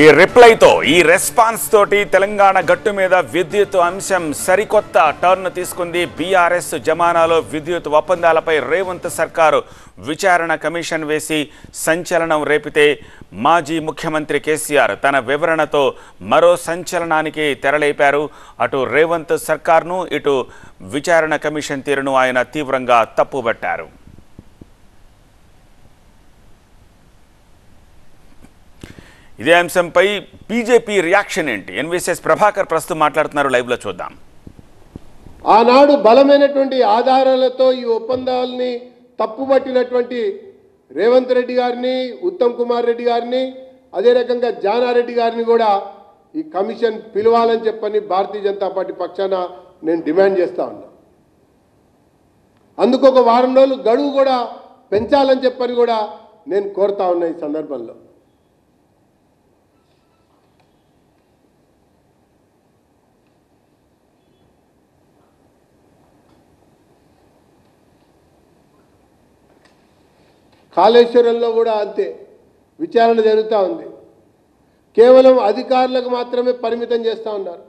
ఈ రిప్లైతో ఈ రెస్పాన్స్ తోటి తెలంగాణ గట్టు మీద విద్యుత్ అంశం సరికొత్త టర్న్ తీసుకుంది. బీఆర్ఎస్ జమానాలో విద్యుత్ ఒప్పందాలపై రేవంత్ సర్కారు విచారణ కమిషన్ వేసి సంచలనం రేపితే మాజీ ముఖ్యమంత్రి కేసీఆర్ తన వివరణతో మరో సంచలనానికి తెరలేపారు. అటు రేవంత్ సర్కార్ను ఇటు విచారణ కమిషన్ తీరును ఆయన తీవ్రంగా తప్పుబట్టారు. ఇదే అంశంపై బీజేపీ రియాక్షన్ ఏంటి? ఎన్వీఎస్ ప్రభాకర్ ప్రస్తుతం మాట్లాడుతున్నారు, లైవ్ లో చూద్దాం. ఆనాడు బలమైనటువంటి ఆధారాలతో ఈ ఒప్పందాలని తప్పుపట్టినటువంటి రేవంత్ రెడ్డి గారిని, ఉత్తమ్ కుమార్ రెడ్డి గారిని, అదే రకంగా జానారెడ్డి గారిని కూడా ఈ కమిషన్ పిలవాలని చెప్పని భారతీయ జనతా పార్టీ పక్షాన నేను డిమాండ్ చేస్తా ఉన్నా. అందుకు ఒక వారం రోజులు గడువు కూడా పెంచాలని చెప్పని కూడా నేను కోరుతా ఉన్నా. ఈ సందర్భంలో కాళేశ్వరంలో కూడా అంతే విచారణ జరుగుతూ ఉంది. కేవలం అధికారులకు మాత్రమే పరిమితం చేస్తూ ఉన్నారు.